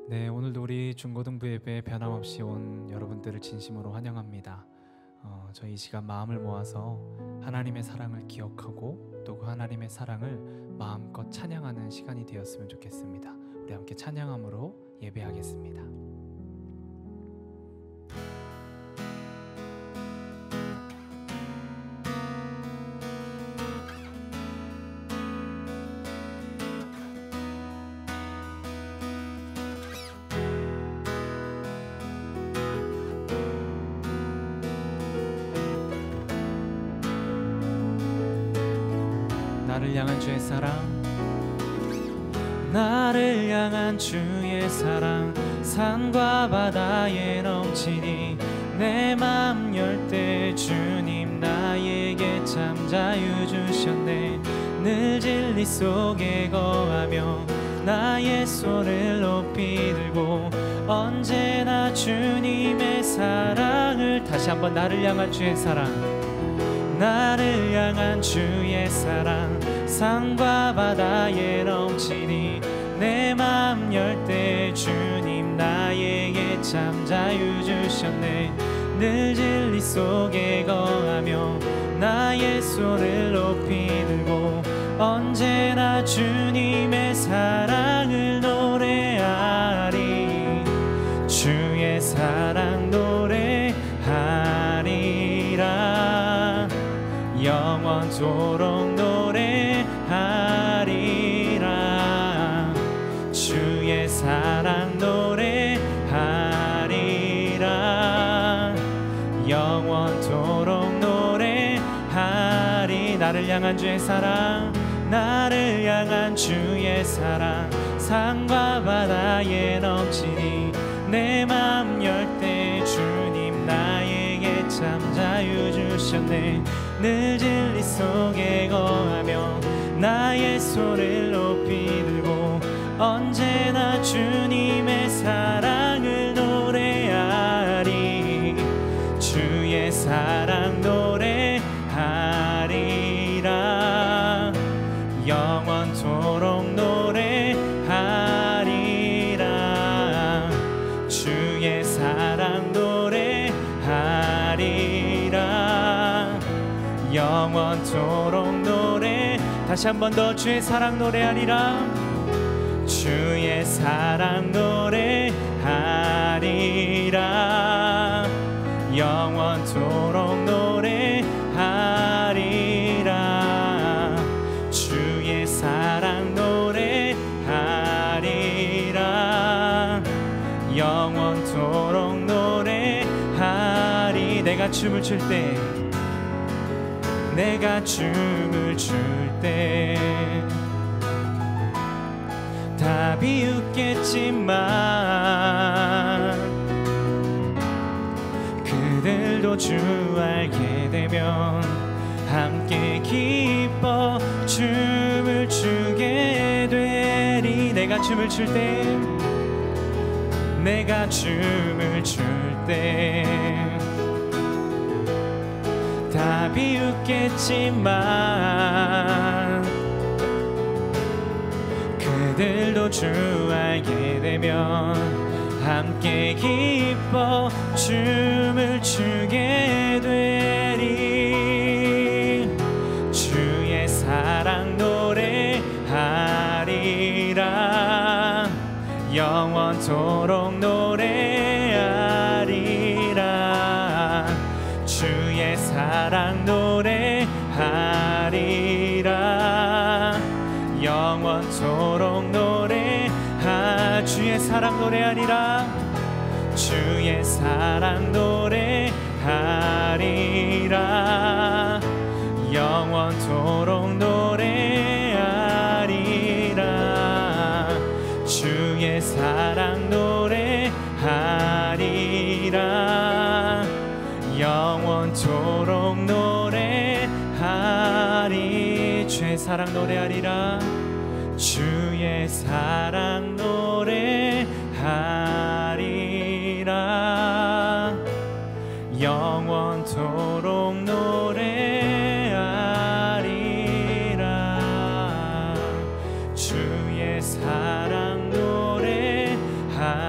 네, 오늘도 우리 중고등부 예배에 변함없이 온 여러분들을 진심으로 환영합니다. 저희 이 시간 마음을 모아서 하나님의 사랑을 기억하고 또 그 하나님의 사랑을 마음껏 찬양하는 시간이 되었으면 좋겠습니다. 우리 함께 찬양함으로 예배하겠습니다. 나를 향한 주의 사랑, 나를 향한 주의 사랑, 산과 바다에 넘치니 내 맘 열 때 주님 나에게 참 자유 주셨네. 늘 진리 속에 거하며 나의 손을 높이 들고 언제나 주님의 사랑을, 다시 한번 나를 향한 주의 사랑, 나를 향한 주의 사랑, 산과 바다에 넘치니 내 맘 열 때 주님 나에게 참 자유 주셨네. 늘 진리 속에 거하며 나의 손을 높이 들고 언제나 주님의 사랑을 노래하리. 주의 사랑 노래하리라. 영원토록 노래하리라. 주의 사랑 노래하리라. 영원토록 노래하리. 나를 향한 주의 사랑, 나를 향한 주의 사랑, 산과 바다에 넘치니 내 맘 열 때 주님 나에게 참 자유 주셨네. 늘 진리 속에 거하며 나의 손을 높이 들고 언제나 주님의 사랑을 노래하리. 주의 사랑 노래하리라. 영원토록 노래하리라. 주의 사랑 노래하리라. 영원토록 노래. 다시 한 번 더 주의 사랑 노래하리라. 주의 사랑 노래하리라. 영원토록 노래하리라. 주의 사랑 노래하리라. 영원토록 노래하리. 내가 춤을 출 때, 내가 춤을 출 때 다 비웃겠지만 그들도 주 알게 되면 함께 기뻐 춤을 추게 되리. 내가 춤을 출 때, 내가 춤을 출 때 다 비웃겠지만 그들도 주 알게 되면 함께 기뻐 춤을 추게 되리. 주의 사랑 노래하리라. 영원토록 노래하리라. 주의 사랑 노래하리라. 영원토록 노래하. 주의 사랑 노래하리라. 주의 사랑 노래하리라. 영원토록 노래하리라. 주의 사랑 노래하리라. 영원토록 노래하리. 주의 사랑 노래하리라. 주의 사랑 노래하리라. 영원토록 노래하리라. 주의 사랑 노래하리라.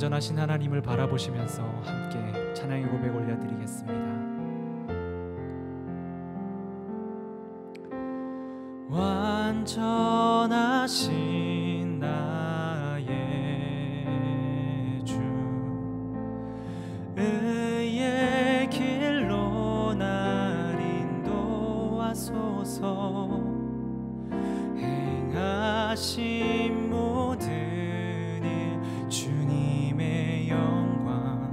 완전하신 하나님을 바라보시면서 함께 찬양의 고백 올려드리겠습니다. 완전하신 나의 주, 의의 길로 날 인도하소서. 행하신 모든 일 주님의 영광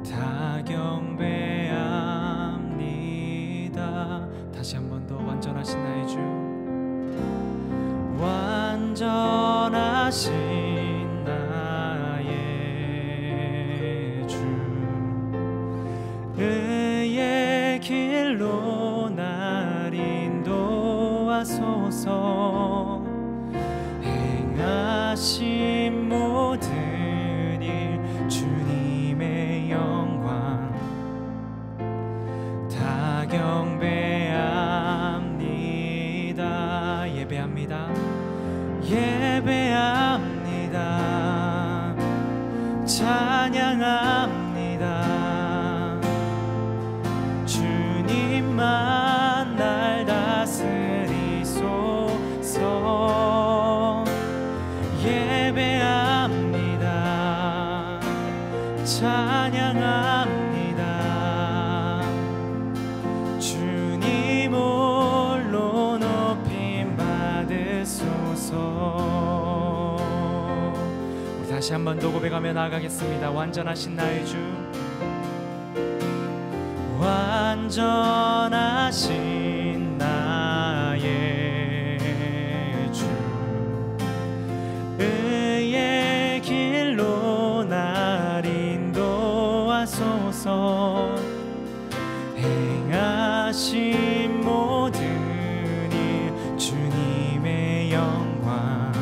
다 경배합니다. 다시 한 번 더. 완전하신 나의 주, 완전하신 나의 주, 의의 길로 날 인도하소서. 행하신 모든 일 주님의 영광 다 경배합니다. 예배합니다. 예배합니다. 찬양합니다. 주님만 날 다스리소서. 예배합니다. 찬양합니다. 주님 홀로 높임 받으소서. 우리 다시 한 번 더 고백하며 나아가겠습니다. 완전하신 나의 주, 완전하신 나의 주, 의의 길로 날 인도하소서. 행하신 모든 일 주님의 영광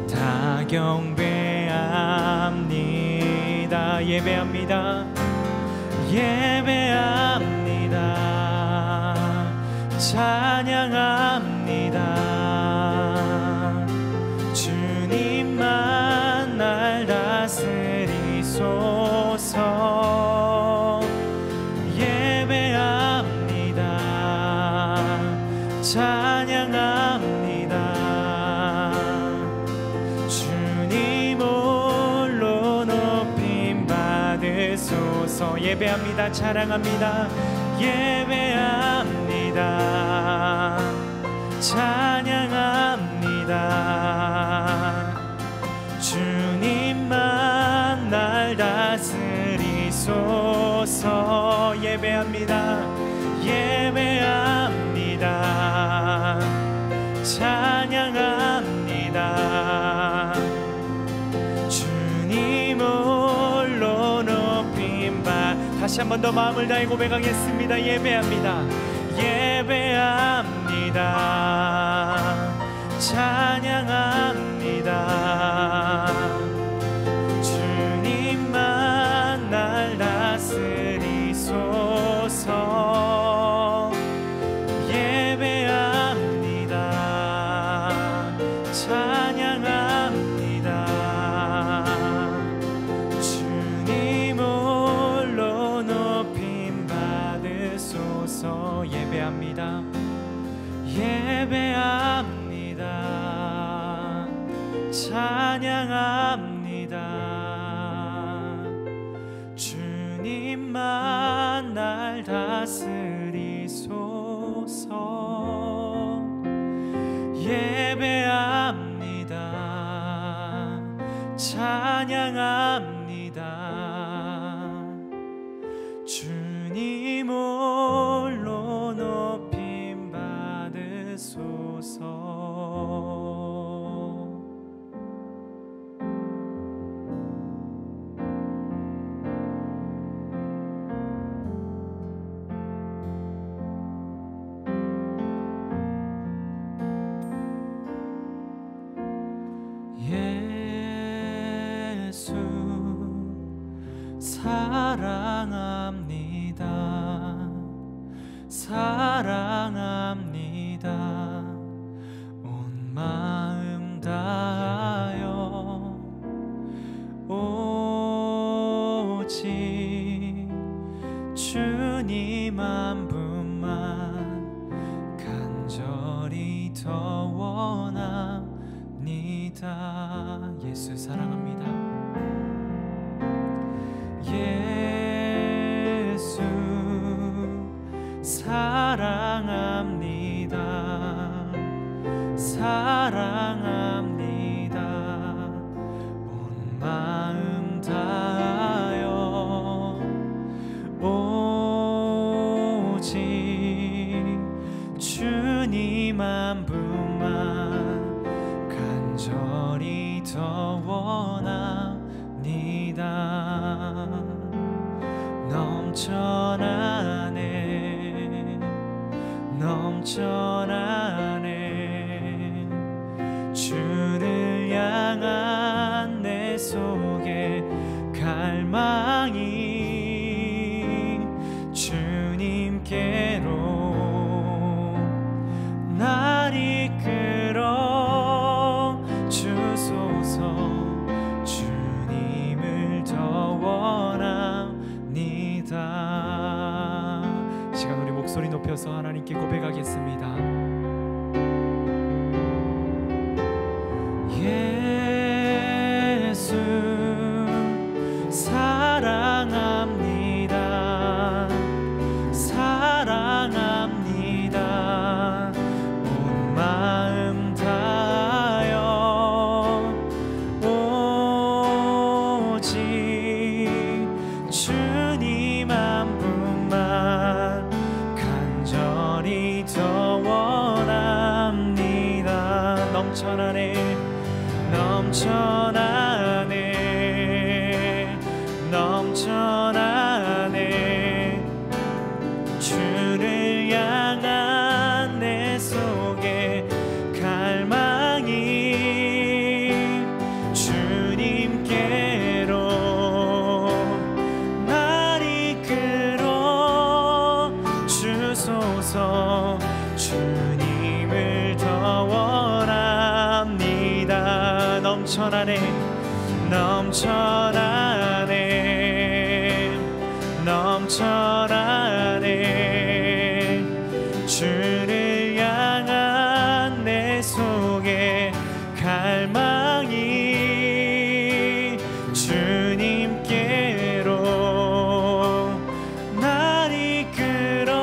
다 경배합니다. 예배합니다. 예배합니다. 찬양합니다. 주님만 날 다스리소서. 예배합니다. 찬양합니다. 주님 홀로 높임 받으소서. 예배합니다. 찬양합니다. 예배합니다. 찬양합니다. 주님만 날 다스리소서. 예배합니다. 예배합니다. 찬양합니다. 주님 홀로 높임 받. 다시 한 번 더 마음을 다해 고백하겠습니다. 예배합니다. 예배합니다. 찬양합니다. 주님만 날 다스리소서. 예배합니다. 찬양합니다. 주님 홀로 높임 받으소서. 예배합니다. 예배합니다. 찬양합니다. 주님만 날 다스리소서. 예배합니다. 찬양합니다. 주님 홀로 높임 받으소서. 예수 사랑합니다. 사랑합니다. 온 마음 다하여 오직 주님 한 분만 간절히 더 원합니다. 예수 사랑합니다. 예수 사랑합니다. 사랑합니다. 온 마음 다하여 오직 주님 한 분만 간절히 더 원합니다. 넘쳐나네 넘쳐나네 주를 향한 내 속에 갈망이 주님께로 날 이끌어 주소서. 주님을 더 원합니다. 시간 우리 목소리 높여서 하나님께 고백하겠습니다. 예수 사랑합니다. 사랑합니다. 온 마음 다하여 오직 주님 한 분만 간절히 더 원합니다. 넘쳐나네 넘쳐나네 넘쳐나네 주를 향한 내 속에 갈망이 주님께로 날 이끌어 주소서. 주님을 더 원합니다. 넘쳐나네 넘쳐나네 넘쳐나네 주를 향한 내 속에 갈망이 주님께로 날 이끌어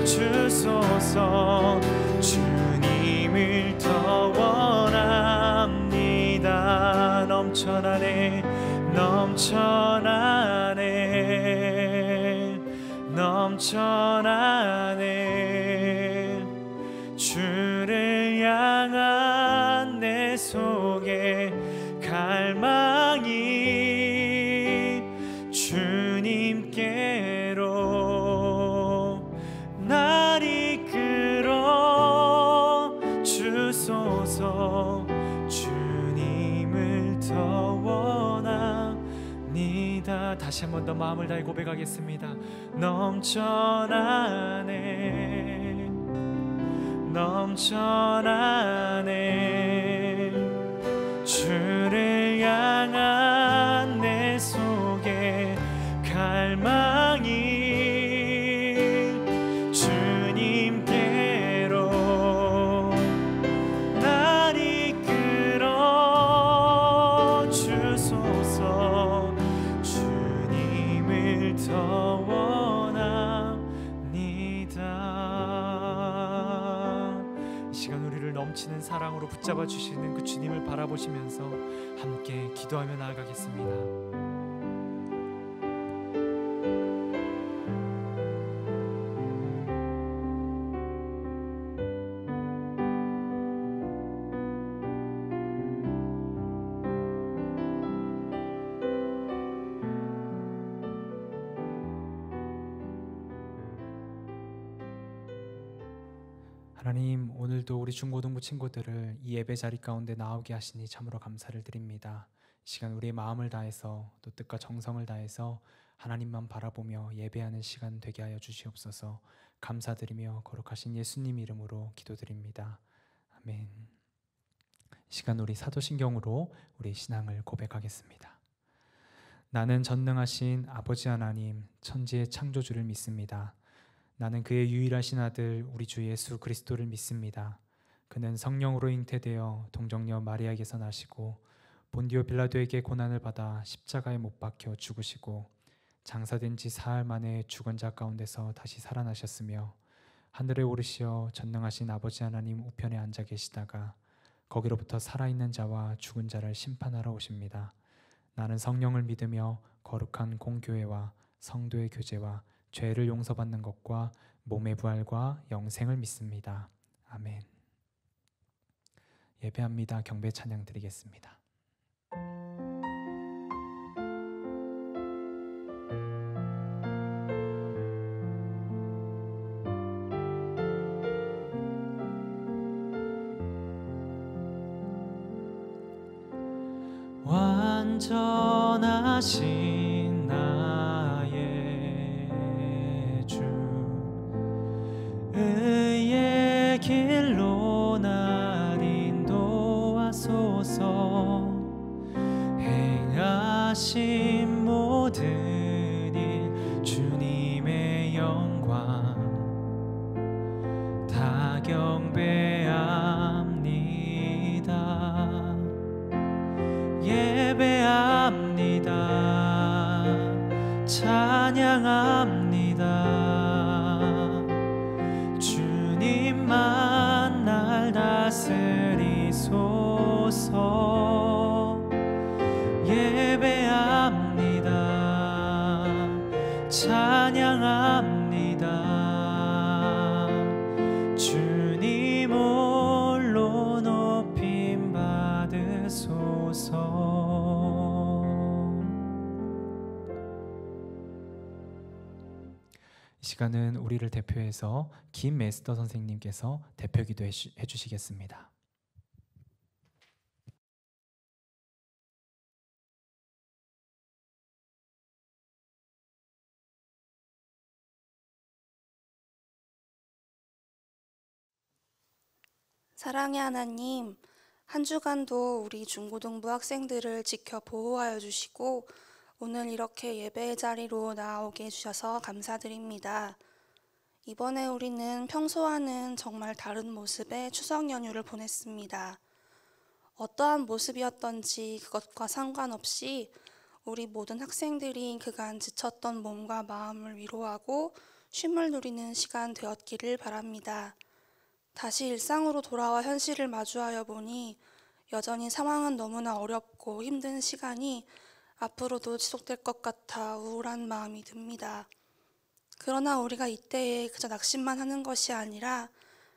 주소서. 주님을 더 원합니다. 넘쳐나네 넘쳐나네 넘쳐나네 주를 향한 내 속에 갈망이 주님께로 날 이끌어 주소서. 주님을 더 원합니다. 다시 한 번 더 마음을 다해 고백하겠습니다. 넘쳐나네 넘쳐나네 주를 향한 내 속에 갈망이 주님께로 날 이끌어 주소서. 주님을 더 원합니다. 이 시간 우리를 넘치는 사랑으로 붙잡아 주시는 그 주님을 바라보시면서 함께 기도하며 나아가겠습니다. 하나님, 오늘도 우리 중고등부 친구들을 이 예배 자리 가운데 나오게 하시니 참으로 감사를 드립니다. 이 시간 우리의 마음을 다해서 또 뜻과 정성을 다해서 하나님만 바라보며 예배하는 시간 되게 하여 주시옵소서. 감사드리며 거룩하신 예수님 이름으로 기도드립니다. 아멘. 이 시간 우리 사도신경으로 우리 신앙을 고백하겠습니다. 나는 전능하신 아버지 하나님 천지의 창조주를 믿습니다. 나는 그의 유일하신 아들 우리 주 예수 그리스도를 믿습니다. 그는 성령으로 잉태되어 동정녀 마리아에게서 나시고 본디오 빌라도에게 고난을 받아 십자가에 못 박혀 죽으시고 장사된 지 사흘 만에 죽은 자 가운데서 다시 살아나셨으며 하늘에 오르시어 전능하신 아버지 하나님 우편에 앉아 계시다가 거기로부터 살아있는 자와 죽은 자를 심판하러 오십니다. 나는 성령을 믿으며 거룩한 공교회와 성도의 교제와 죄를 용서받는 것과 몸의 부활과 영생을 믿습니다. 아멘. 예배합니다. 경배 찬양 드리겠습니다. 완전하신 나의 주 의의 길로 날 인도하소서. 행하신 모든 일 주님의 영광 다 경배합니다. 예배합니다. 찬양합니다. 주님만 날 다스리소서. 예배합니다. 찬양합니다. 주님 홀로 높임 받으소서. 이 시간은 우리를 대표해서 김메스터 선생님께서 대표기도 해주시겠습니다. 사랑의 하나님, 한 주간도 우리 중고등부 학생들을 지켜 보호하여 주시고 오늘 이렇게 예배의 자리로 나오게 해주셔서 감사드립니다. 이번에 우리는 평소와는 정말 다른 모습의 추석 연휴를 보냈습니다. 어떠한 모습이었던지 그것과 상관없이 우리 모든 학생들이 그간 지쳤던 몸과 마음을 위로하고 쉼을 누리는 시간 되었기를 바랍니다. 다시 일상으로 돌아와 현실을 마주하여 보니 여전히 상황은 너무나 어렵고 힘든 시간이 앞으로도 지속될 것 같아 우울한 마음이 듭니다. 그러나 우리가 이때에 그저 낙심만 하는 것이 아니라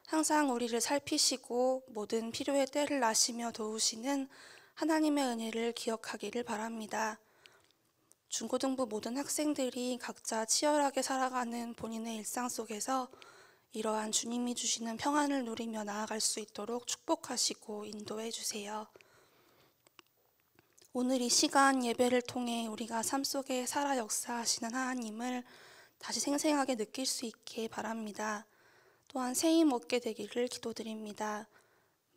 항상 우리를 살피시고 모든 필요의 때를 아시며 도우시는 하나님의 은혜를 기억하기를 바랍니다. 중고등부 모든 학생들이 각자 치열하게 살아가는 본인의 일상 속에서 이러한 주님이 주시는 평안을 누리며 나아갈 수 있도록 축복하시고 인도해 주세요. 오늘 이 시간 예배를 통해 우리가 삶 속에 살아 역사하시는 하나님을 다시 생생하게 느낄 수 있게 바랍니다. 또한 새 힘 얻게 되기를 기도드립니다.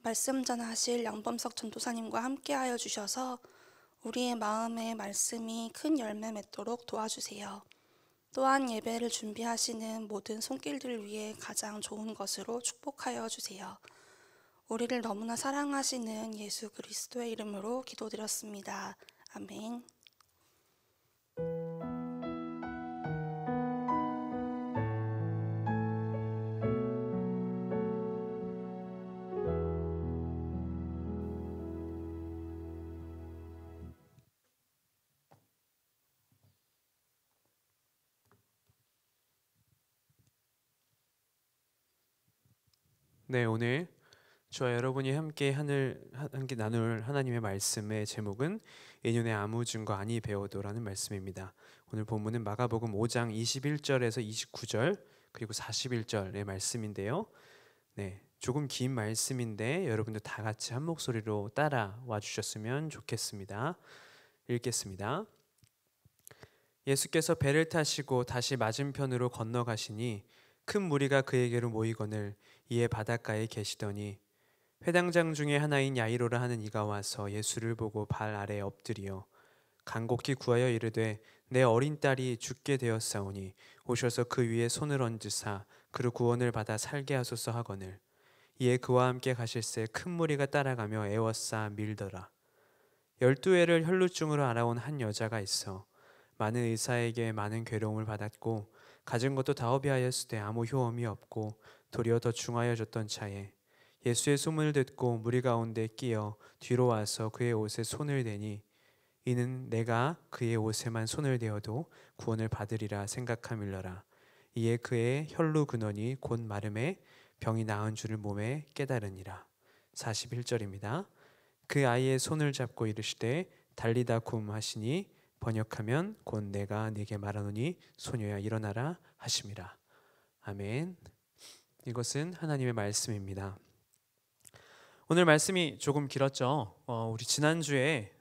말씀 전하실 양범석 전도사님과 함께하여 주셔서 우리의 마음에 말씀이 큰 열매 맺도록 도와주세요. 또한 예배를 준비하시는 모든 손길들 위해 가장 좋은 것으로 축복하여 주세요. 우리를 너무나 사랑하시는 예수 그리스도의 이름으로 기도드렸습니다. 아멘. 네, 오늘 저와 여러분이 함께 나눌 하나님의 말씀의 제목은 예년의 아무 증거 아니 배워도라는 말씀입니다. 오늘 본문은 마가복음 5장 21절에서 29절 그리고 41절의 말씀인데요. 네, 조금 긴 말씀인데 여러분들 다 같이 한 목소리로 따라와 주셨으면 좋겠습니다. 읽겠습니다. 예수께서 배를 타시고 다시 맞은편으로 건너가시니 큰 무리가 그에게로 모이거늘 이에 바닷가에 계시더니 회당장 중에 하나인 야이로라 하는 이가 와서 예수를 보고 발 아래 엎드리어 간곡히 구하여 이르되 내 어린 딸이 죽게 되었사오니 오셔서 그 위에 손을 얹으사 그를 구원을 받아 살게 하소서 하거늘. 이에 그와 함께 가실새 큰 무리가 따라가며 애워싸 밀더라. 12해를 혈루증으로 알아온 한 여자가 있어 많은 의사에게 많은 괴로움을 받았고 가진 것도 다 허비하였으되 아무 효험이 없고 도리어 더 중하여졌던 차에 예수의 소문을 듣고 무리 가운데 끼어 뒤로 와서 그의 옷에 손을 대니 이는 내가 그의 옷에만 손을 대어도 구원을 받으리라 생각함일러라. 이에 그의 혈루 근원이 곧 마름에 병이 나은 줄을 몸에 깨달으니라. 41절입니다. 그 아이의 손을 잡고 이르시되 달리다 쿰 하시니 번역하면 곧 내가 네게 말하노니 소녀야 일어나라 하심이라. 아멘. 이것은 하나님의 말씀입니다. 오늘 말씀이 조금 길었죠. 우리 지난주에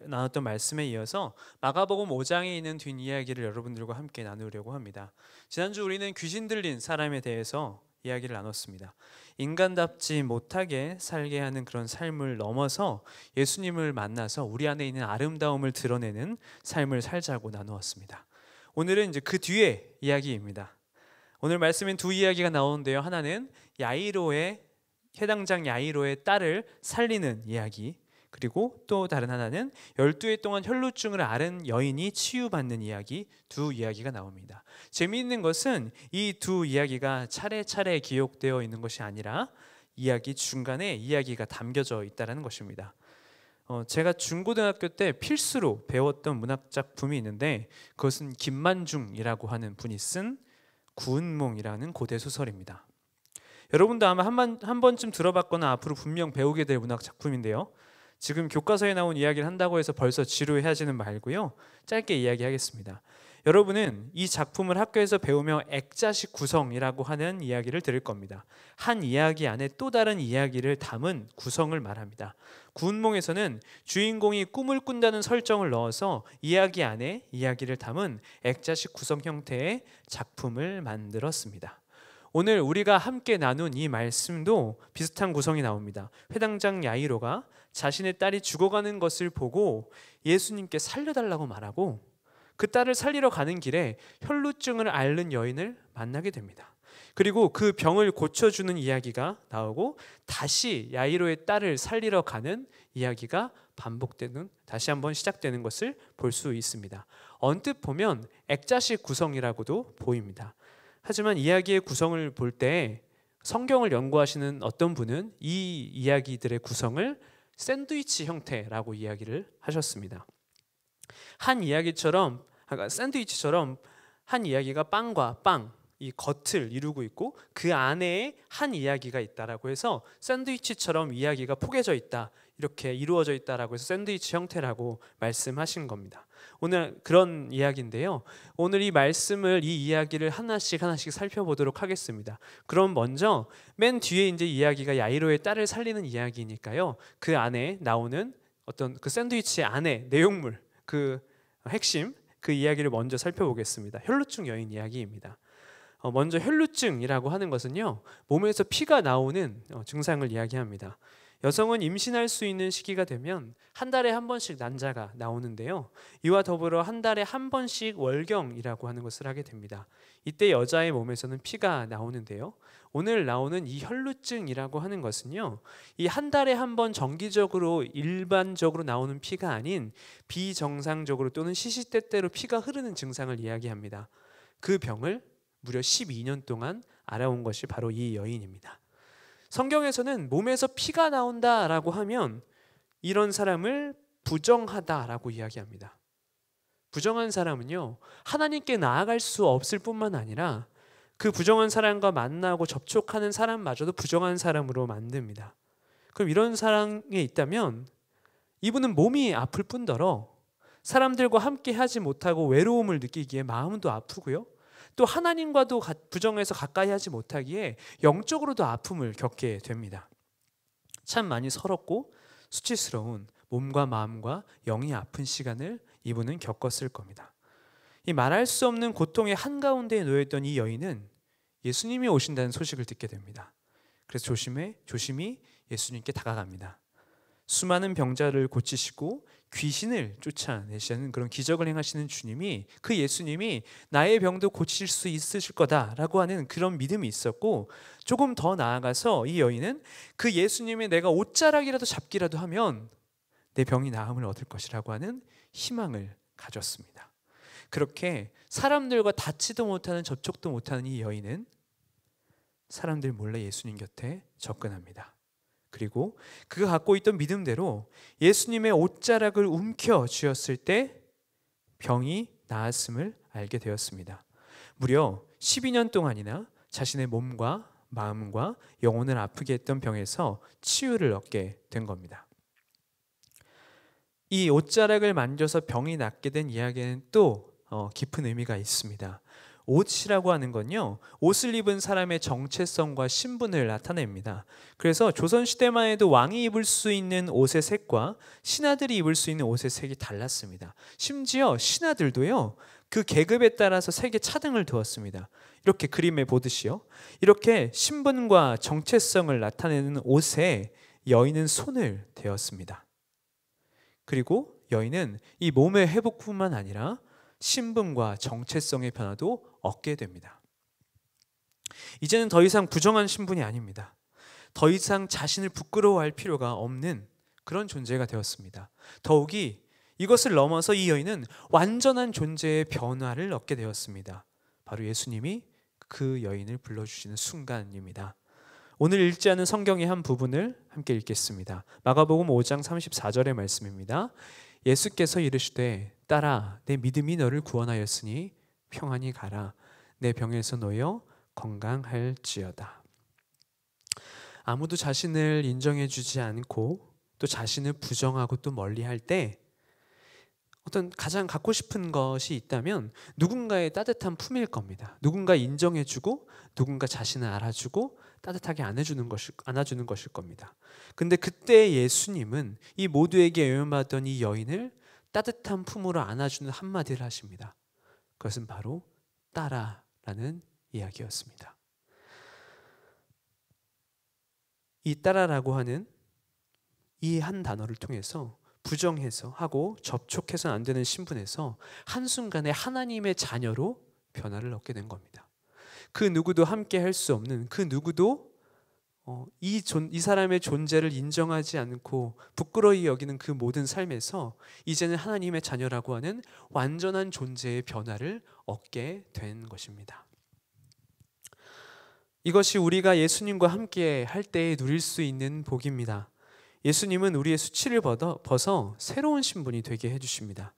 나눴던 말씀에 이어서 마가복음 5장에 있는 뒷이야기를 여러분들과 함께 나누려고 합니다. 지난주 우리는 귀신 들린 사람에 대해서 이야기를 나눴습니다. 인간답지 못하게 살게 하는 그런 삶을 넘어서 예수님을 만나서 우리 안에 있는 아름다움을 드러내는 삶을 살자고 나누었습니다. 오늘은 이제 그 뒤의 이야기입니다. 오늘 말씀엔 두 이야기가 나오는데요. 하나는 해당장 야이로의 딸을 살리는 이야기, 그리고 또 다른 하나는 12해 동안 혈루증을 앓은 여인이 치유받는 이야기, 두 이야기가 나옵니다. 재미있는 것은 이 두 이야기가 차례차례 기록되어 있는 것이 아니라 이야기 중간에 이야기가 담겨져 있다는 것입니다. 제가 중고등학교 때 필수로 배웠던 문학 작품이 있는데 그것은 김만중이라고 하는 분이 쓴 구은몽이라는 고대 소설입니다. 여러분도 아마 한 번쯤 들어봤거나 앞으로 분명 배우게 될 문학 작품인데요. 지금 교과서에 나온 이야기를 한다고 해서 벌써 지루해하지는 말고요. 짧게 이야기하겠습니다. 여러분은 이 작품을 학교에서 배우며 액자식 구성이라고 하는 이야기를 들을 겁니다. 한 이야기 안에 또 다른 이야기를 담은 구성을 말합니다. 구은몽에서는 주인공이 꿈을 꾼다는 설정을 넣어서 이야기 안에 이야기를 담은 액자식 구성 형태의 작품을 만들었습니다. 오늘 우리가 함께 나눈 이 말씀도 비슷한 구성이 나옵니다. 회당장 야이로가 자신의 딸이 죽어가는 것을 보고 예수님께 살려달라고 말하고 그 딸을 살리러 가는 길에 혈루증을 앓는 여인을 만나게 됩니다. 그리고 그 병을 고쳐주는 이야기가 나오고 다시 야이로의 딸을 살리러 가는 이야기가 반복되는, 다시 한번 시작되는 것을 볼 수 있습니다. 언뜻 보면 액자식 구성이라고도 보입니다. 하지만 이야기의 구성을 볼 때 성경을 연구하시는 어떤 분은 이 이야기들의 구성을 샌드위치 형태라고 이야기를 하셨습니다. 샌드위치처럼 한 이야기가 빵과 빵, 이 겉을 이루고 있고 그 안에 한 이야기가 있다라고 해서 샌드위치처럼 이야기가 포개져 있다, 이렇게 이루어져 있다라고 해서 샌드위치 형태라고 말씀하신 겁니다. 오늘 그런 이야기인데요. 오늘 이 이야기를 하나씩 살펴보도록 하겠습니다. 그럼 먼저 맨 뒤에 이제 이야기가 야이로의 딸을 살리는 이야기니까요. 그 안에 나오는 어떤 그 샌드위치 안에 내용물, 그 핵심, 그 이야기를 먼저 살펴보겠습니다. 혈루증 여인 이야기입니다. 먼저 혈루증이라고 하는 것은요, 몸에서 피가 나오는 증상을 이야기합니다. 여성은 임신할 수 있는 시기가 되면 한 달에 한 번씩 난자가 나오는데요. 이와 더불어 한 달에 한 번씩 월경이라고 하는 것을 하게 됩니다. 이때 여자의 몸에서는 피가 나오는데요. 오늘 나오는 이 혈루증이라고 하는 것은요, 이 한 달에 한 번 정기적으로 일반적으로 나오는 피가 아닌 비정상적으로 또는 시시때때로 피가 흐르는 증상을 이야기합니다. 그 병을 무려 12년 동안 알아온 것이 바로 이 여인입니다. 성경에서는 몸에서 피가 나온다라고 하면 이런 사람을 부정하다라고 이야기합니다. 부정한 사람은요, 하나님께 나아갈 수 없을 뿐만 아니라 그 부정한 사람과 만나고 접촉하는 사람마저도 부정한 사람으로 만듭니다. 그럼 이런 사람이 있다면 이분은 몸이 아플 뿐더러 사람들과 함께 하지 못하고 외로움을 느끼기에 마음도 아프고요, 또 하나님과도 부정해서 가까이 하지 못하기에 영적으로도 아픔을 겪게 됩니다. 참 많이 서럽고 수치스러운 몸과 마음과 영이 아픈 시간을 이분은 겪었을 겁니다. 이 말할 수 없는 고통의 한가운데에 놓여있던 이 여인은 예수님이 오신다는 소식을 듣게 됩니다. 그래서 조심히 예수님께 다가갑니다. 수많은 병자를 고치시고 귀신을 쫓아내시는 그런 기적을 행하시는 주님이, 그 예수님이 나의 병도 고칠 수 있으실 거다라고 하는 그런 믿음이 있었고, 조금 더 나아가서 이 여인은 그 예수님의 내가 옷자락이라도 잡기라도 하면 내 병이 나음을 얻을 것이라고 하는 희망을 가졌습니다. 그렇게 사람들과 닿지도 못하는, 접촉도 못하는 이 여인은 사람들 몰래 예수님 곁에 접근합니다. 그리고 그가 갖고 있던 믿음대로 예수님의 옷자락을 움켜 쥐었을 때 병이 나았음을 알게 되었습니다. 무려 12년 동안이나 자신의 몸과 마음과 영혼을 아프게 했던 병에서 치유를 얻게 된 겁니다. 이 옷자락을 만져서 병이 낫게 된 이야기에는 또 깊은 의미가 있습니다. 옷이라고 하는 건요, 옷을 입은 사람의 정체성과 신분을 나타냅니다. 그래서 조선시대만 해도 왕이 입을 수 있는 옷의 색과 신하들이 입을 수 있는 옷의 색이 달랐습니다. 심지어 신하들도요, 그 계급에 따라서 색의 차등을 두었습니다. 이렇게 그림에 보듯이요, 이렇게 신분과 정체성을 나타내는 옷에 여인은 손을 대었습니다. 그리고 여인은 이 몸의 회복뿐만 아니라 신분과 정체성의 변화도 얻게 됩니다. 이제는 더 이상 부정한 신분이 아닙니다. 더 이상 자신을 부끄러워할 필요가 없는 그런 존재가 되었습니다. 더욱이 이것을 넘어서 이 여인은 완전한 존재의 변화를 얻게 되었습니다. 바로 예수님이 그 여인을 불러주시는 순간입니다. 오늘 읽지 않은 성경의 한 부분을 함께 읽겠습니다. 마가복음 5장 34절의 말씀입니다. 예수께서 이르시되 딸아, 내 믿음이 너를 구원하였으니 평안히 가라. 내 병에서 놓여 건강할지어다. 아무도 자신을 인정해 주지 않고 또 자신을 부정하고 또 멀리할 때 어떤 가장 갖고 싶은 것이 있다면 누군가의 따뜻한 품일 겁니다. 누군가 인정해 주고 누군가 자신을 알아주고 따뜻하게 안아주는 것일 겁니다. 근데 그때 예수님은 이 모두에게 애원받던 이 여인을 따뜻한 품으로 안아주는 한마디를 하십니다. 그것은 바로 딸아라는 이야기였습니다. 이 딸아라고 하는 이 한 단어를 통해서 부정해서 하고 접촉해서는 안 되는 신분에서 한순간에 하나님의 자녀로 변화를 얻게 된 겁니다. 그 누구도 함께 할 수 없는, 그 누구도 이 사람의 존재를 인정하지 않고 부끄러이 여기는 그 모든 삶에서 이제는 하나님의 자녀라고 하는 완전한 존재의 변화를 얻게 된 것입니다. 이것이 우리가 예수님과 함께 할 때에 누릴 수 있는 복입니다. 예수님은 우리의 수치를 벗어 새로운 신분이 되게 해주십니다.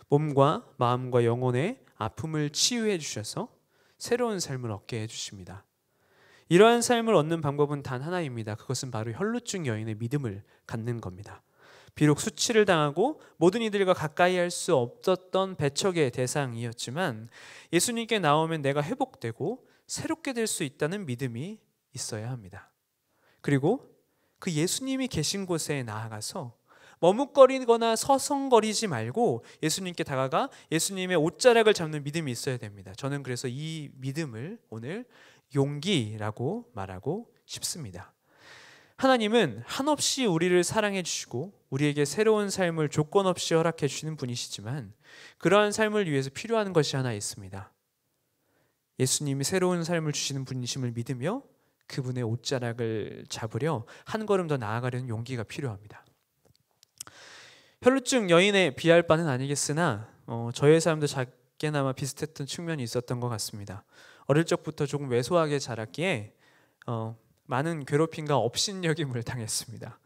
몸과 마음과 영혼의 아픔을 치유해 주셔서 새로운 삶을 얻게 해주십니다. 이러한 삶을 얻는 방법은 단 하나입니다. 그것은 바로 혈루증 여인의 믿음을 갖는 겁니다. 비록 수치를 당하고 모든 이들과 가까이 할 수 없었던 배척의 대상이었지만 예수님께 나오면 내가 회복되고 새롭게 될 수 있다는 믿음이 있어야 합니다. 그리고 그 예수님이 계신 곳에 나아가서 머뭇거리거나 서성거리지 말고 예수님께 다가가 예수님의 옷자락을 잡는 믿음이 있어야 됩니다. 저는 그래서 이 믿음을 오늘 용기라고 말하고 싶습니다. 하나님은 한없이 우리를 사랑해 주시고 우리에게 새로운 삶을 조건 없이 허락해 주시는 분이시지만 그러한 삶을 위해서 필요한 것이 하나 있습니다. 예수님이 새로운 삶을 주시는 분이심을 믿으며 그분의 옷자락을 잡으려 한 걸음 더 나아가려는 용기가 필요합니다. 혈루증 여인에 비할 바는 아니겠으나 저의 삶도 작게나마 비슷했던 측면이 있었던 것 같습니다. 어릴 적부터 조금 왜소하게 자랐기에 많은 괴롭힘과 업신여김을 당했습니다.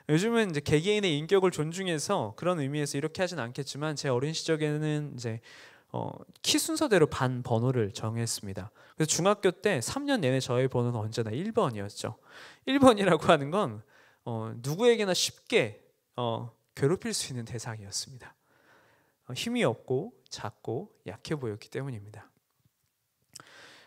요즘은 이제 개개인의 인격을 존중해서 그런 의미에서 이렇게 하진 않겠지만 제 어린 시절에는 이제 키 순서대로 반 번호를 정했습니다. 그래서 중학교 때 3년 내내 저의 번호는 언제나 1번이었죠. 1번이라고 하는 건 누구에게나 쉽게 괴롭힐 수 있는 대상이었습니다. 힘이 없고 작고 약해 보였기 때문입니다.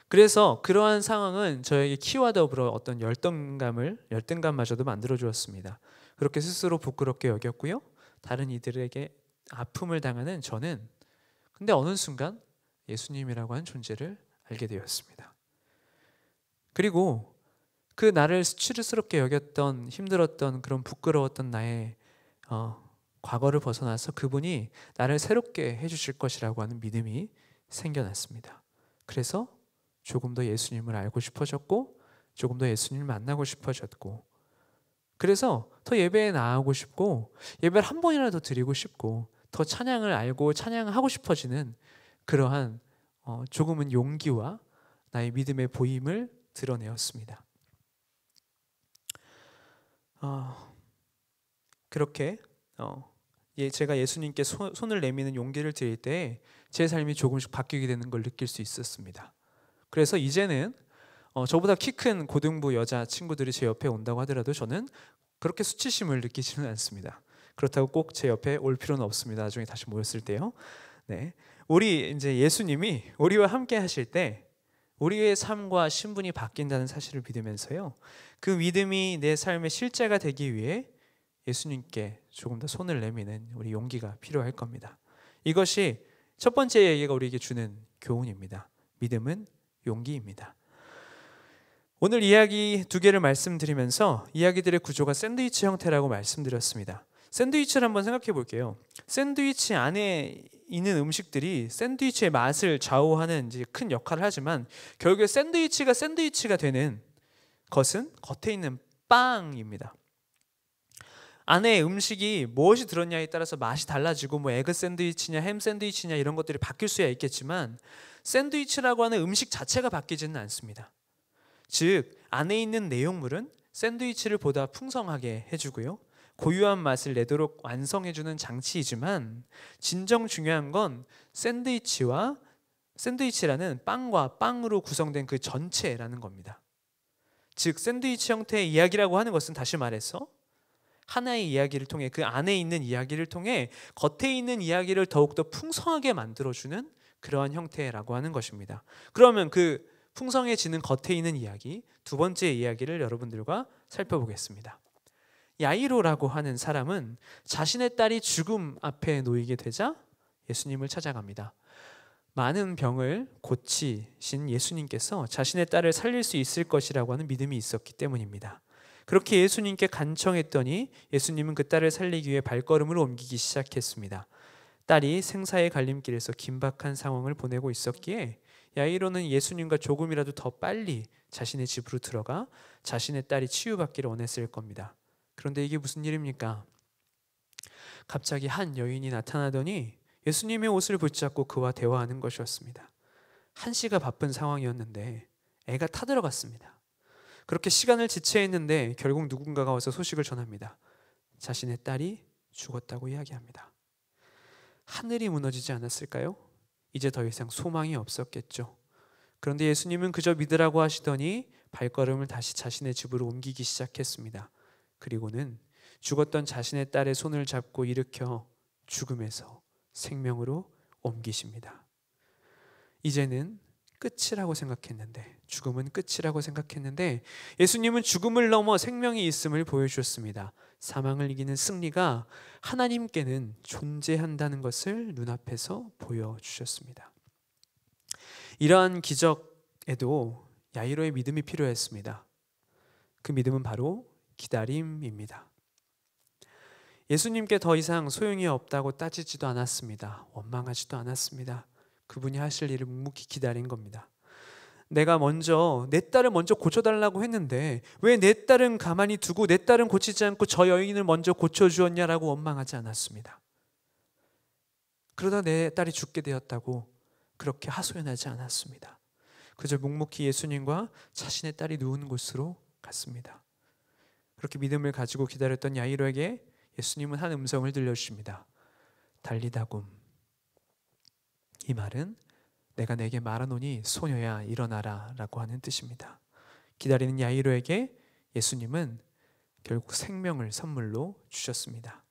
그래서 그러한 상황은 저에게 키와 더불어 어떤 열등감마저도 만들어 주었습니다. 그렇게 스스로 부끄럽게 여겼고요. 다른 이들에게 아픔을 당하는 저는 근데 어느 순간 예수님이라고 하는 존재를 알게 되었습니다. 그리고 그 나를 수치스럽게 여겼던, 힘들었던, 그런 부끄러웠던 나의 과거를 벗어나서 그분이 나를 새롭게 해주실 것이라고 하는 믿음이 생겨났습니다. 그래서 조금 더 예수님을 알고 싶어졌고, 조금 더 예수님을 만나고 싶어졌고, 그래서 더 예배에 나아가고 싶고, 예배를 한 번이라도 드리고 싶고, 더 찬양을 알고 찬양을 하고 싶어지는 그러한 조금은 용기와 나의 믿음의 보임을 드러내었습니다. 그렇게 제가 예수님께 손을 내미는 용기를 드릴 때 제 삶이 조금씩 바뀌게 되는 걸 느낄 수 있었습니다. 그래서 이제는 저보다 키 큰 고등부 여자 친구들이 제 옆에 온다고 하더라도 저는 그렇게 수치심을 느끼지는 않습니다. 그렇다고 꼭 제 옆에 올 필요는 없습니다. 나중에 다시 모였을 때요. 네, 우리 이제 예수님이 우리와 함께 하실 때 우리의 삶과 신분이 바뀐다는 사실을 믿으면서요, 그 믿음이 내 삶의 실제가 되기 위해 예수님께 조금 더 손을 내미는 우리 용기가 필요할 겁니다. 이것이 첫 번째 얘기가 우리에게 주는 교훈입니다. 믿음은 용기입니다. 오늘 이야기 두 개를 말씀드리면서 이야기들의 구조가 샌드위치 형태라고 말씀드렸습니다. 샌드위치를 한번 생각해 볼게요. 샌드위치 안에 있는 음식들이 샌드위치의 맛을 좌우하는 이제 큰 역할을 하지만, 결국에 샌드위치가 되는 것은 겉에 있는 빵입니다. 안에 음식이 무엇이 들었냐에 따라서 맛이 달라지고, 뭐 에그 샌드위치냐 햄 샌드위치냐 이런 것들이 바뀔 수야 있겠지만, 샌드위치라고 하는 음식 자체가 바뀌지는 않습니다. 즉 안에 있는 내용물은 샌드위치를 보다 풍성하게 해주고요, 고유한 맛을 내도록 완성해주는 장치이지만, 진정 중요한 건 샌드위치라는 빵과 빵으로 구성된 그 전체라는 겁니다. 즉 샌드위치 형태의 이야기라고 하는 것은, 다시 말해서 하나의 이야기를 통해, 그 안에 있는 이야기를 통해 겉에 있는 이야기를 더욱더 풍성하게 만들어주는 그러한 형태라고 하는 것입니다. 그러면 그 풍성해지는 겉에 있는 이야기, 두 번째 이야기를 여러분들과 살펴보겠습니다. 야이로라고 하는 사람은 자신의 딸이 죽음 앞에 놓이게 되자 예수님을 찾아갑니다. 많은 병을 고치신 예수님께서 자신의 딸을 살릴 수 있을 것이라고 하는 믿음이 있었기 때문입니다. 그렇게 예수님께 간청했더니 예수님은 그 딸을 살리기 위해 발걸음을 옮기기 시작했습니다. 딸이 생사의 갈림길에서 긴박한 상황을 보내고 있었기에 야이로는 예수님과 조금이라도 더 빨리 자신의 집으로 들어가 자신의 딸이 치유받기를 원했을 겁니다. 그런데 이게 무슨 일입니까? 갑자기 한 여인이 나타나더니 예수님의 옷을 붙잡고 그와 대화하는 것이었습니다. 한시가 바쁜 상황이었는데 애가 타들어갔습니다. 그렇게 시간을 지체했는데 결국 누군가가 와서 소식을 전합니다. 자신의 딸이 죽었다고 이야기합니다. 하늘이 무너지지 않았을까요? 이제 더 이상 소망이 없었겠죠. 그런데 예수님은 그저 믿으라고 하시더니 발걸음을 다시 자신의 집으로 옮기기 시작했습니다. 그리고는 죽었던 자신의 딸의 손을 잡고 일으켜 죽음에서 생명으로 옮기십니다. 이제는 끝이라고 생각했는데, 죽음은 끝이라고 생각했는데 예수님은 죽음을 넘어 생명이 있음을 보여주셨습니다. 사망을 이기는 승리가 하나님께는 존재한다는 것을 눈앞에서 보여주셨습니다. 이러한 기적에도 야이로의 믿음이 필요했습니다. 그 믿음은 바로 기다림입니다. 예수님께 더 이상 소용이 없다고 따지지도 않았습니다. 원망하지도 않았습니다. 그분이 하실 일을 묵묵히 기다린 겁니다. 내가 먼저 내 딸을 먼저 고쳐달라고 했는데 왜 내 딸은 가만히 두고 내 딸은 고치지 않고 저 여인을 먼저 고쳐주었냐라고 원망하지 않았습니다. 그러다 내 딸이 죽게 되었다고 그렇게 하소연하지 않았습니다. 그저 묵묵히 예수님과 자신의 딸이 누운 곳으로 갔습니다. 그렇게 믿음을 가지고 기다렸던 야이로에게 예수님은 한 음성을 들려주십니다. 달리다굼. 이 말은 내가 내게 말하노니 소녀야 일어나라 라고 하는 뜻입니다. 기다리는 야이로에게 예수님은 결국 생명을 선물로 주셨습니다.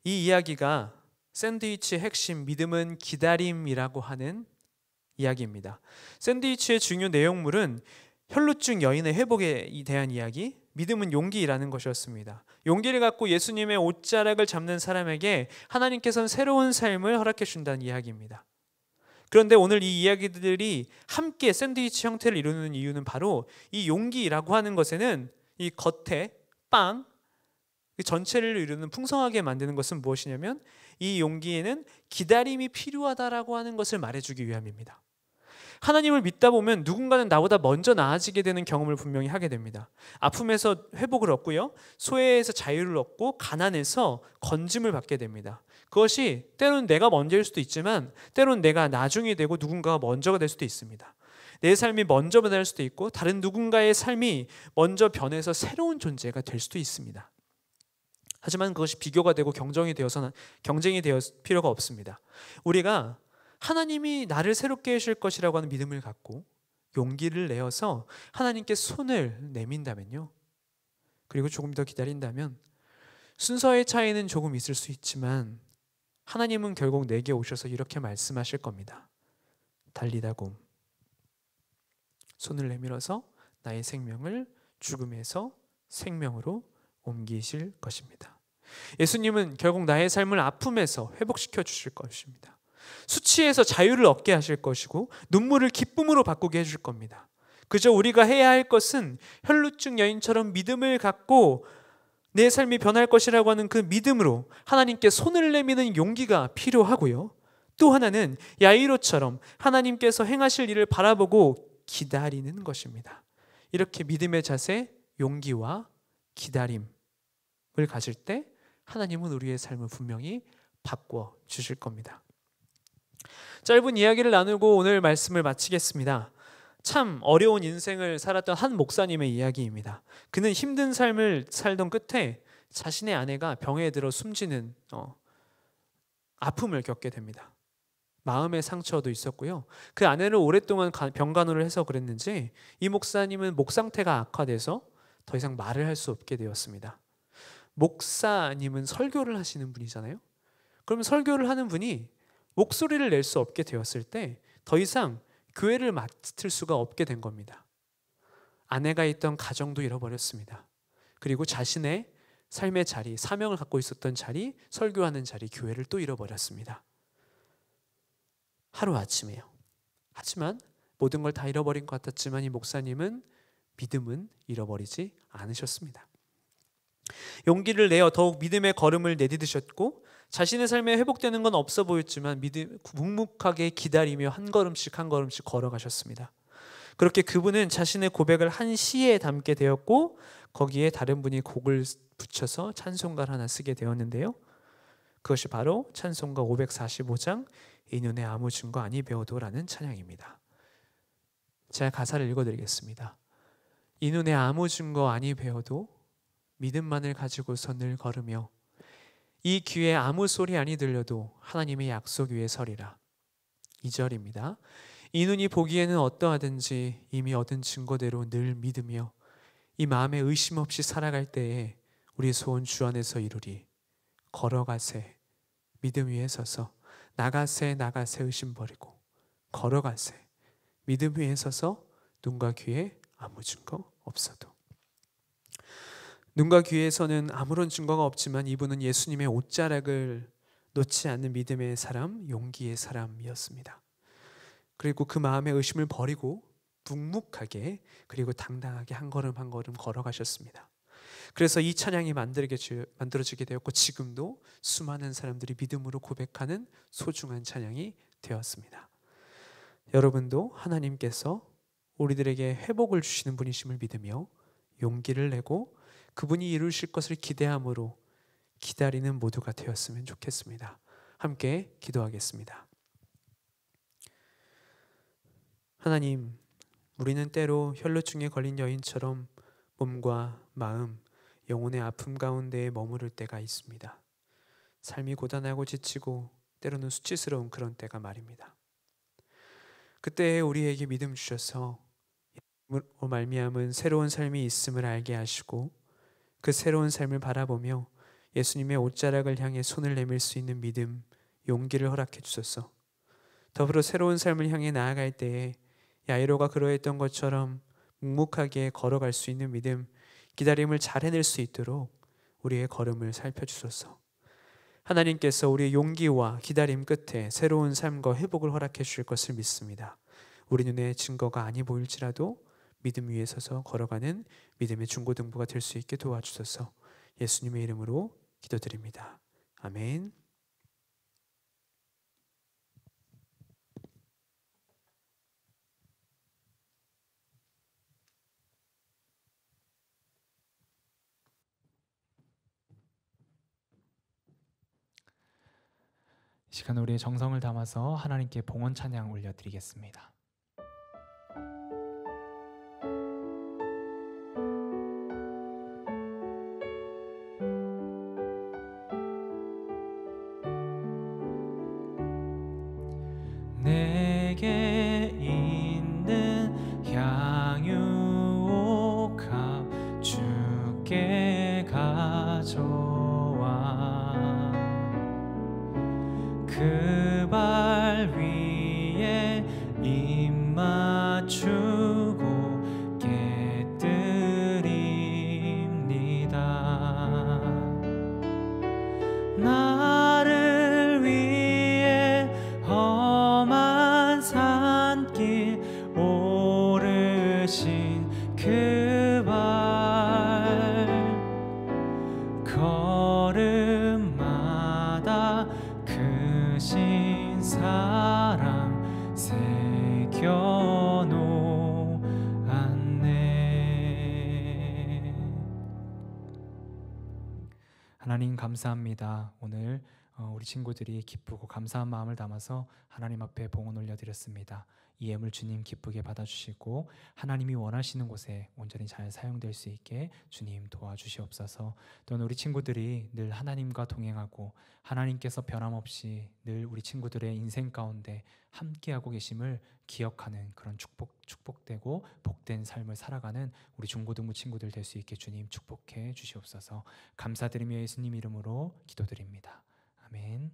이 이야기가 샌드위치의 핵심 믿음은 기다림이라고 하는 이야기입니다. 샌드위치의 중요 내용물은 혈루증 여인의 회복에 대한 이야기, 믿음은 용기라는 것이었습니다. 용기를 갖고 예수님의 옷자락을 잡는 사람에게 하나님께서는 새로운 삶을 허락해 준다는 이야기입니다. 그런데 오늘 이 이야기들이 함께 샌드위치 형태를 이루는 이유는 바로 이 용기라고 하는 것에는 이 겉에 빵 전체를 이루는 풍성하게 만드는 것은 무엇이냐면 이 용기에는 기다림이 필요하다라고 하는 것을 말해주기 위함입니다. 하나님을 믿다 보면 누군가는 나보다 먼저 나아지게 되는 경험을 분명히 하게 됩니다. 아픔에서 회복을 얻고요, 소외에서 자유를 얻고 가난에서 건짐을 받게 됩니다. 그것이 때로는 내가 먼저일 수도 있지만 때로는 내가 나중이 되고 누군가가 먼저가 될 수도 있습니다. 내 삶이 먼저 변할 수도 있고 다른 누군가의 삶이 먼저 변해서 새로운 존재가 될 수도 있습니다. 하지만 그것이 비교가 되고 경쟁이 되어 필요가 없습니다. 우리가 하나님이 나를 새롭게 하실 것이라고 하는 믿음을 갖고 용기를 내어서 하나님께 손을 내민다면요, 그리고 조금 더 기다린다면 순서의 차이는 조금 있을 수 있지만 하나님은 결국 내게 오셔서 이렇게 말씀하실 겁니다. 달리다 곰, 손을 내밀어서 나의 생명을 죽음에서 생명으로 옮기실 것입니다. 예수님은 결국 나의 삶을 아픔에서 회복시켜 주실 것입니다. 수치에서 자유를 얻게 하실 것이고 눈물을 기쁨으로 바꾸게 해줄 겁니다. 그저 우리가 해야 할 것은 혈루증 여인처럼 믿음을 갖고 내 삶이 변할 것이라고 하는 그 믿음으로 하나님께 손을 내미는 용기가 필요하고요, 또 하나는 야이로처럼 하나님께서 행하실 일을 바라보고 기다리는 것입니다. 이렇게 믿음의 자세, 용기와 기다림을 가질 때 하나님은 우리의 삶을 분명히 바꿔 주실 겁니다. 짧은 이야기를 나누고 오늘 말씀을 마치겠습니다. 참 어려운 인생을 살았던 한 목사님의 이야기입니다. 그는 힘든 삶을 살던 끝에 자신의 아내가 병에 들어 숨지는 아픔을 겪게 됩니다. 마음의 상처도 있었고요, 그 아내를 오랫동안 병간호를 해서 그랬는지 이 목사님은 목 상태가 악화돼서 더 이상 말을 할 수 없게 되었습니다. 목사님은 설교를 하시는 분이잖아요. 그러면 설교를 하는 분이 목소리를 낼 수 없게 되었을 때 더 이상 교회를 맡을 수가 없게 된 겁니다. 아내가 있던 가정도 잃어버렸습니다. 그리고 자신의 삶의 자리, 사명을 갖고 있었던 자리, 설교하는 자리, 교회를 또 잃어버렸습니다. 하루아침에요. 하지만 모든 걸 다 잃어버린 것 같았지만 이 목사님은 믿음은 잃어버리지 않으셨습니다. 용기를 내어 더욱 믿음의 걸음을 내디디셨고 자신의 삶에 회복되는 건 없어 보였지만 묵묵하게 기다리며 한 걸음씩 한 걸음씩 걸어가셨습니다. 그렇게 그분은 자신의 고백을 한 시에 담게 되었고 거기에 다른 분이 곡을 붙여서 찬송가를 하나 쓰게 되었는데요, 그것이 바로 찬송가 545장 이 눈에 아무 증거 아니 배워도라는 찬양입니다. 제가 가사를 읽어드리겠습니다. 이 눈에 아무 증거 아니 배워도 믿음만을 가지고서 늘 걸으며 이 귀에 아무 소리 아니 들려도 하나님의 약속 위에 서리라. 2절입니다. 이 눈이 보기에는 어떠하든지 이미 얻은 증거대로 늘 믿으며 이 마음에 의심 없이 살아갈 때에 우리 소원 주 안에서 이루리. 걸어가세 믿음 위에 서서 나가세 의심 버리고 걸어가세 믿음 위에 서서 눈과 귀에 아무 증거 없어도. 눈과 귀에서는 아무런 증거가 없지만 이분은 예수님의 옷자락을 놓지 않는 믿음의 사람, 용기의 사람이었습니다. 그리고 그 마음의 의심을 버리고 묵묵하게 그리고 당당하게 한 걸음 한 걸음 걸어가셨습니다. 그래서 이 찬양이 만들어지게 되었고 지금도 수많은 사람들이 믿음으로 고백하는 소중한 찬양이 되었습니다. 여러분도 하나님께서 우리들에게 회복을 주시는 분이심을 믿으며 용기를 내고 그분이 이루실 것을 기대함으로 기다리는 모두가 되었으면 좋겠습니다. 함께 기도하겠습니다. 하나님, 우리는 때로 혈루증에 걸린 여인처럼 몸과 마음, 영혼의 아픔 가운데에 머무를 때가 있습니다. 삶이 고단하고 지치고 때로는 수치스러운 그런 때가 말입니다. 그때 우리에게 믿음 주셔서 말미암은 새로운 삶이 있음을 알게 하시고 그 새로운 삶을 바라보며 예수님의 옷자락을 향해 손을 내밀 수 있는 믿음, 용기를 허락해 주소서. 더불어 새로운 삶을 향해 나아갈 때에 야이로가 그러했던 것처럼 묵묵하게 걸어갈 수 있는 믿음, 기다림을 잘 해낼 수 있도록 우리의 걸음을 살펴주소서. 하나님께서 우리의 용기와 기다림 끝에 새로운 삶과 회복을 허락해 주실 것을 믿습니다. 우리 눈에 증거가 아니 보일지라도 믿음 위에 서서 걸어가는 믿음의 중고등부가 될 수 있게 도와주소서. 예수님의 이름으로 기도드립니다. 아멘. 이 시간 우리의 정성을 담아서 하나님께 봉헌 찬양 올려드리겠습니다. 내게 있는 향유옥합 주께 가져와 그 발 위에 입 맞추고 깨뜨립니다. 나를 위해 험한 산길 오르신 그 발 걸음마다 크신 사랑 새겨놓았네. 하나님 감사합니다. 오늘 우리 친구들이 기쁘고 감사한 마음을 담아서 하나님 앞에 봉헌 올려드렸습니다. 이 예물 주님 기쁘게 받아주시고 하나님이 원하시는 곳에 온전히 잘 사용될 수 있게 주님 도와주시옵소서. 또는 우리 친구들이 늘 하나님과 동행하고 하나님께서 변함없이 늘 우리 친구들의 인생 가운데 함께하고 계심을 기억하는 그런 축복되고 복된 삶을 살아가는 우리 중고등부 친구들 될 수 있게 주님 축복해 주시옵소서. 감사드리며 예수님 이름으로 기도드립니다. 아멘.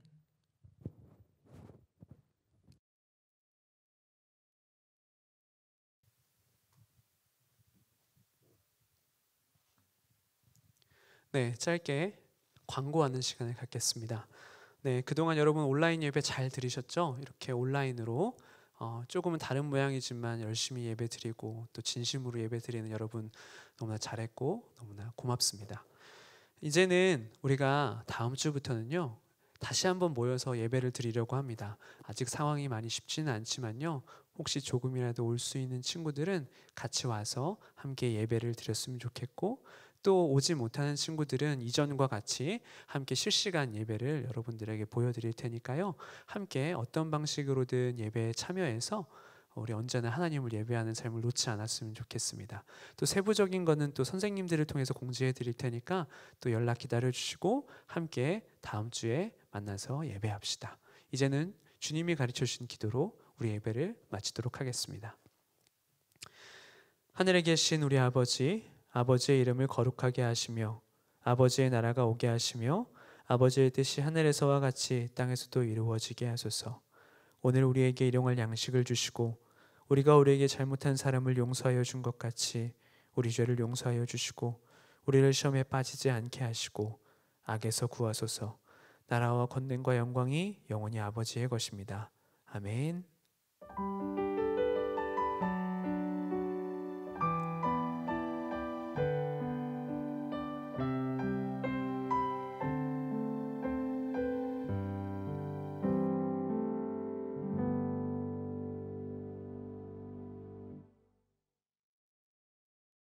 네, 짧게 광고하는 시간을 갖겠습니다. 네, 그동안 여러분 온라인 예배 잘 들으셨죠? 이렇게 온라인으로 조금은 다른 모양이지만 열심히 예배 드리고 또 진심으로 예배 드리는 여러분 너무나 잘했고 너무나 고맙습니다. 이제는 우리가 다음 주부터는요 다시 한번 모여서 예배를 드리려고 합니다. 아직 상황이 많이 쉽지는 않지만요, 혹시 조금이라도 올 수 있는 친구들은 같이 와서 함께 예배를 드렸으면 좋겠고, 또 오지 못하는 친구들은 이전과 같이 함께 실시간 예배를 여러분들에게 보여드릴 테니까요, 함께 어떤 방식으로든 예배에 참여해서 우리 언제나 하나님을 예배하는 삶을 놓지 않았으면 좋겠습니다. 또 세부적인 거는 또 선생님들을 통해서 공지해 드릴 테니까 또 연락 기다려 주시고 함께 다음 주에 만나서 예배합시다. 이제는 주님이 가르쳐 주신 기도로 우리 예배를 마치도록 하겠습니다. 하늘에 계신 우리 아버지, 아버지의 이름을 거룩하게 하시며 아버지의 나라가 오게 하시며 아버지의 뜻이 하늘에서와 같이 땅에서도 이루어지게 하소서. 오늘 우리에게 일용할 양식을 주시고 우리가 우리에게 잘못한 사람을 용서하여 준 것 같이 우리 죄를 용서하여 주시고 우리를 시험에 빠지지 않게 하시고 악에서 구하소서. 나라와 권능과 영광이 영원히 아버지의 것입니다. 아멘.